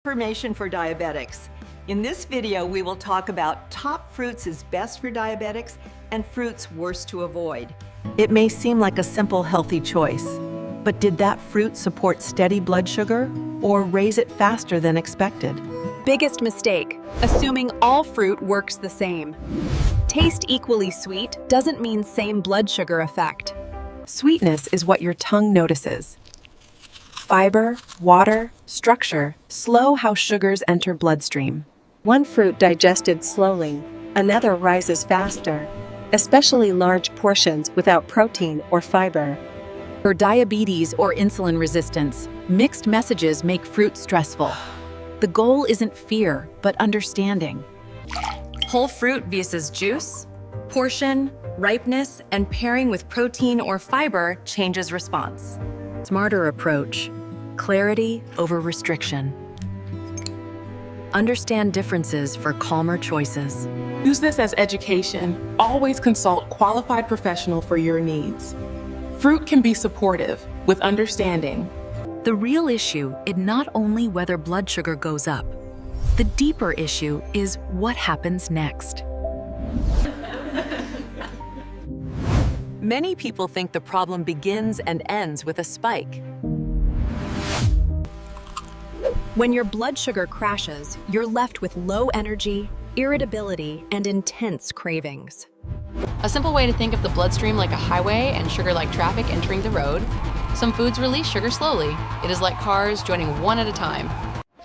Information for diabetics. In this video, we will talk about top fruits is best for diabetics and fruits worst to avoid. It may seem like a simple, healthy choice, but did that fruit support steady blood sugar or raise it faster than expected? Biggest mistake, assuming all fruit works the same. Taste equally sweet doesn't mean same blood sugar effect. Sweetness is what your tongue notices. Fiber, water, structure slow how sugars enter bloodstream. One fruit digested slowly, another rises faster, especially large portions without protein or fiber. For diabetes or insulin resistance, mixed messages make fruit stressful. The goal isn't fear, but understanding. Whole fruit versus juice, portion, ripeness, and pairing with protein or fiber changes response. Smarter approach, clarity over restriction. Understand differences for calmer choices. Use this as education. Always consult qualified professional for your needs. Fruit can be supportive with understanding. The real issue is not only whether blood sugar goes up. The deeper issue is what happens next. Many people think the problem begins and ends with a spike. When your blood sugar crashes, you're left with low energy, irritability, and intense cravings. A simple way to think of the bloodstream like a highway and sugar like traffic entering the road. Some foods release sugar slowly. It is like cars joining one at a time.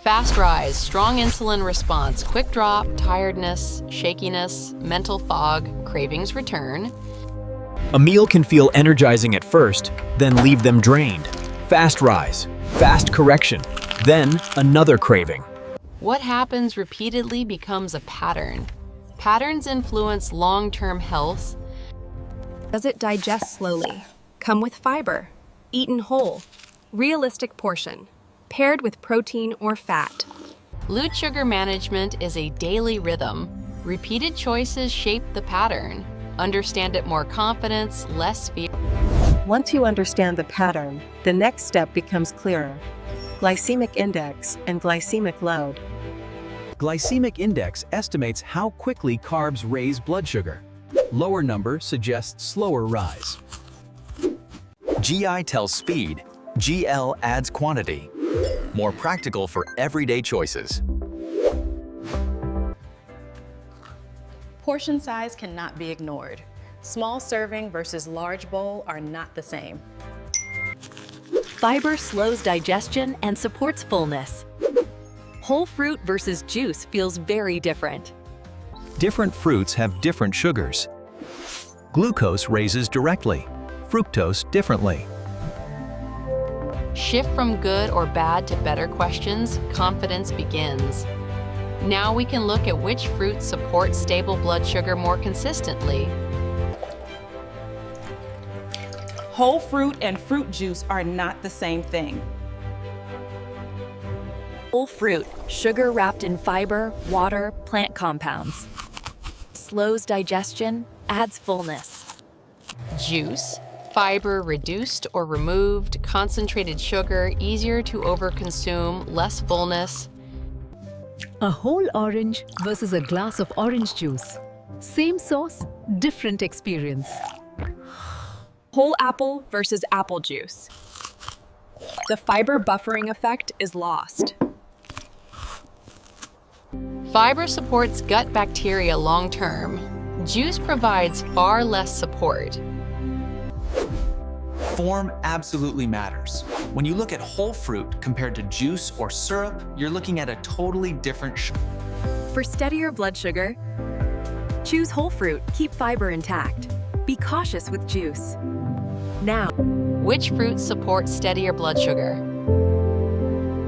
Fast rise, strong insulin response, quick drop, tiredness, shakiness, mental fog, cravings return. A meal can feel energizing at first, then leave them drained. Fast rise, fast correction, then another craving. What happens repeatedly becomes a pattern. Patterns influence long-term health. Does it digest slowly? Come with fiber. Eaten whole. Realistic portion. Paired with protein or fat. Blood sugar management is a daily rhythm. Repeated choices shape the pattern. Understand it more confidence, less fear. Once you understand the pattern, the next step becomes clearer. Glycemic index and glycemic load. Glycemic index estimates how quickly carbs raise blood sugar. Lower number suggests slower rise. GI tells speed, GL adds quantity. More practical for everyday choices. Portion size cannot be ignored. Small serving versus large bowl are not the same. Fiber slows digestion and supports fullness. Whole fruit versus juice feels very different. Different fruits have different sugars. Glucose raises directly, fructose differently. Shift from good or bad to better questions, confidence begins. Now we can look at which fruits support stable blood sugar more consistently. Whole fruit and fruit juice are not the same thing. Whole fruit, sugar wrapped in fiber, water, plant compounds. Slows digestion, adds fullness. Juice, fiber reduced or removed, concentrated sugar, easier to overconsume, less fullness. A whole orange versus a glass of orange juice. Same sauce, different experience. Whole apple versus apple juice. The fiber buffering effect is lost. Fiber supports gut bacteria long-term. Juice provides far less support. Form absolutely matters. When you look at whole fruit compared to juice or syrup, you're looking at a totally different For steadier blood sugar, choose whole fruit, keep fiber intact. Be cautious with juice. Now, Which fruits support steadier blood sugar?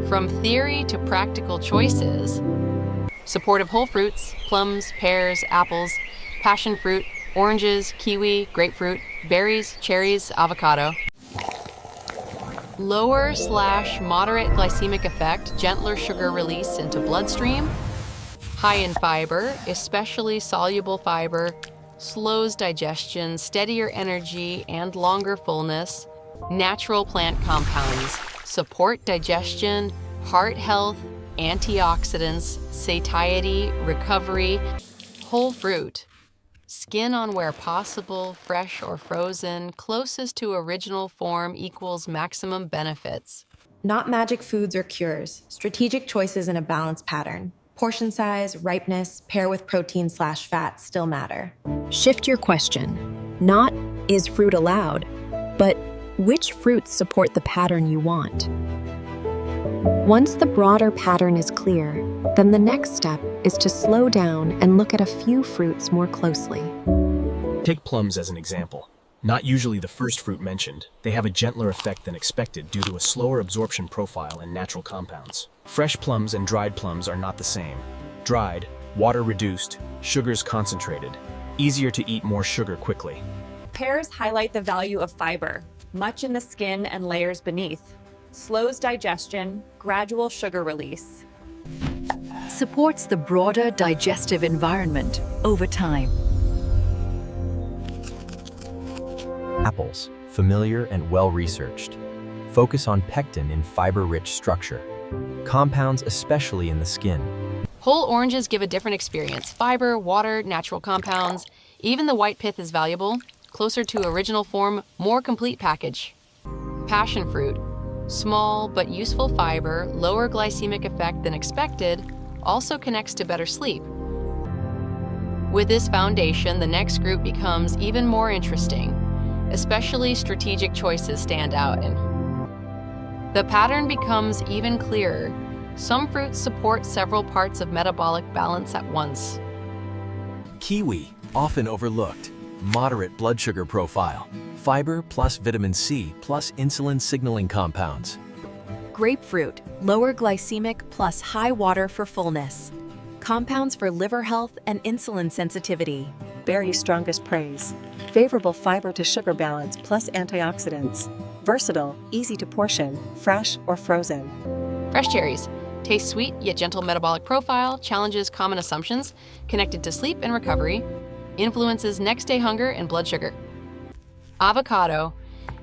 From theory to practical choices. Supportive whole fruits, plums, pears, apples, passion fruit, oranges, kiwi, grapefruit, berries, cherries, avocado. Lower/moderate glycemic effect, gentler sugar release into bloodstream. High in fiber, especially soluble fiber, slows digestion, steadier energy, and longer fullness. Natural plant compounds support digestion, heart health, antioxidants, satiety, recovery. Whole fruit. Skin on where possible, fresh or frozen, closest to original form equals maximum benefits. Not magic foods or cures, strategic choices in a balanced pattern. Portion size, ripeness, pair with protein/fat still matter. Shift your question. Not, is fruit allowed, but which fruits support the pattern you want? Once the broader pattern is clear, then the next step is to slow down and look at a few fruits more closely. Take plums as an example. Not usually the first fruit mentioned, they have a gentler effect than expected due to a slower absorption profile and natural compounds. Fresh plums and dried plums are not the same. Dried, water reduced, sugars concentrated. Easier to eat more sugar quickly. Pears highlight the value of fiber, much in the skin and layers beneath. Slows digestion, gradual sugar release. Supports the broader digestive environment over time. Apples, familiar and well-researched. Focus on pectin in fiber-rich structure. Compounds especially in the skin. Whole oranges give a different experience. Fiber, water, natural compounds. Even the white pith is valuable. Closer to original form, more complete package. Passion fruit. Small but useful fiber, lower glycemic effect than expected, also connects to better sleep. With this foundation, the next group becomes even more interesting. Especially strategic choices stand out, and the pattern becomes even clearer. Some fruits support several parts of metabolic balance at once. Kiwi, often overlooked. Moderate blood sugar profile. Fiber plus vitamin C plus insulin signaling compounds. Grapefruit, lower glycemic plus high water for fullness. Compounds for liver health and insulin sensitivity. Berries strongest praise. Favorable fiber to sugar balance plus antioxidants. Versatile, easy to portion, fresh or frozen. Fresh cherries. Taste sweet yet gentle metabolic profile, challenges common assumptions, connected to sleep and recovery, influences next day hunger and blood sugar. Avocado.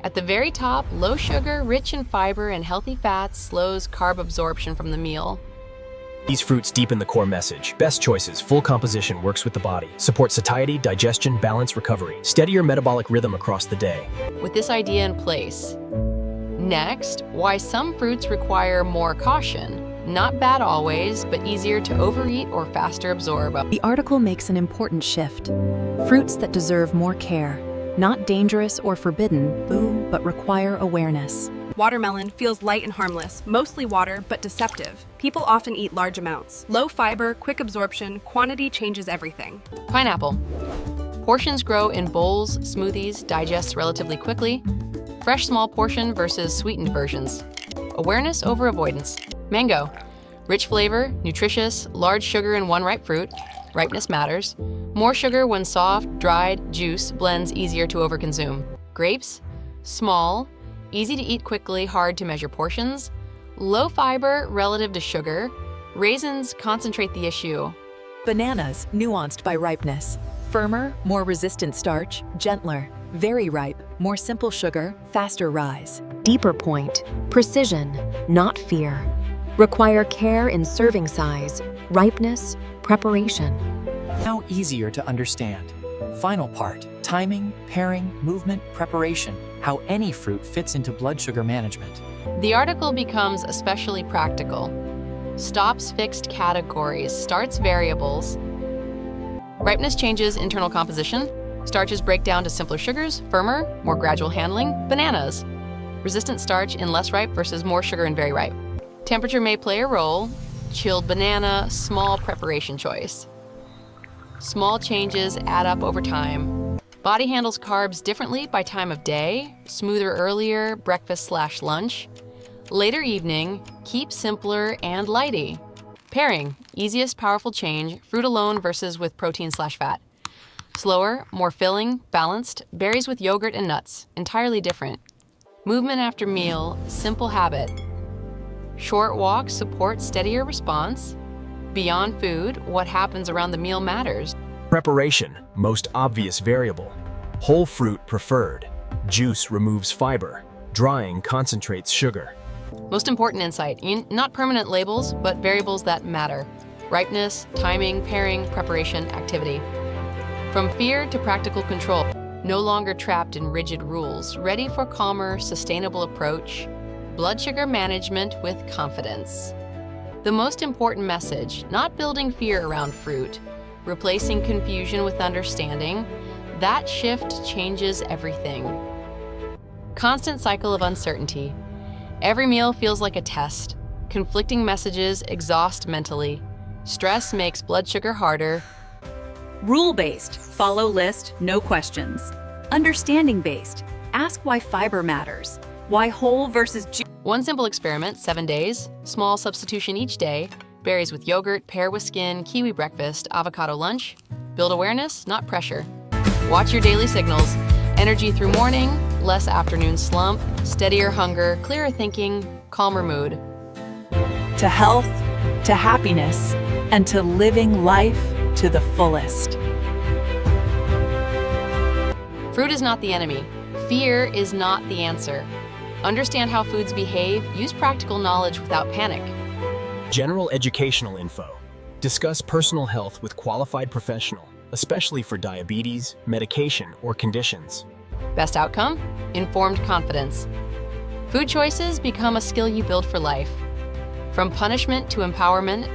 At the very top, low sugar, rich in fiber and healthy fats, slows carb absorption from the meal. These fruits deepen the core message. Best choices, full composition works with the body. Supports satiety, digestion, balance, recovery. Steadier metabolic rhythm across the day. With this idea in place. Next, why some fruits require more caution. Not bad always, but easier to overeat or faster absorb. The article makes an important shift. Fruits that deserve more care. Not dangerous or forbidden, but require awareness. Watermelon feels light and harmless, mostly water, but deceptive. People often eat large amounts. Low fiber, quick absorption, quantity changes everything. Pineapple. Portions grow in bowls, smoothies, digests relatively quickly. Fresh small portion versus sweetened versions. Awareness over avoidance. Mango. Rich flavor, nutritious, large sugar in one ripe fruit. Ripeness matters. More sugar when soft, dried, juice blends easier to overconsume. Grapes. Small, easy to eat quickly, hard to measure portions. Low fiber relative to sugar. Raisins concentrate the issue. Bananas, nuanced by ripeness. Firmer, more resistant starch, gentler. Very ripe, more simple sugar, faster rise. Deeper point, precision, not fear. Require care in serving size, ripeness, preparation. Now easier to understand. Final part, timing, pairing, movement, preparation, how any fruit fits into blood sugar management. The article becomes especially practical. Stops fixed categories, starts variables. Ripeness changes internal composition. Starches break down to simpler sugars, firmer, more gradual handling. Bananas. Resistant starch in less ripe versus more sugar in very ripe. Temperature may play a role. Chilled banana, small preparation choice. Small changes add up over time. Body handles carbs differently by time of day. Smoother earlier, breakfast/lunch. Later evening, keep simpler and lighty. Pairing, easiest powerful change, fruit alone versus with protein/fat. Slower, more filling, balanced, berries with yogurt and nuts, entirely different. Movement after meal, simple habit. Short walks support steadier response. Beyond food, what happens around the meal matters. Preparation, most obvious variable. Whole fruit preferred. Juice removes fiber. Drying concentrates sugar. Most important insight, not permanent labels, but variables that matter. Ripeness, timing, pairing, preparation, activity. From fear to practical control, no longer trapped in rigid rules, ready for calmer, sustainable approach, blood sugar management with confidence. The most important message, not building fear around fruit, replacing confusion with understanding, that shift changes everything. Constant cycle of uncertainty. Every meal feels like a test. Conflicting messages exhaust mentally. Stress makes blood sugar harder. Rule-based, follow list, no questions. Understanding-based, ask why fiber matters. Why whole versus juice. One simple experiment, 7 days, small substitution each day, berries with yogurt, pear with skin, kiwi breakfast, avocado lunch. Build awareness, not pressure. Watch your daily signals. Energy through morning, less afternoon slump, steadier hunger, clearer thinking, calmer mood. To health, to happiness, and to living life to the fullest. Fruit is not the enemy. Fear is not the answer. Understand how foods behave, use practical knowledge without panic. General educational info. Discuss personal health with qualified professional, especially for diabetes, medication, or conditions. Best outcome? Informed confidence. Food choices become a skill you build for life. From punishment to empowerment,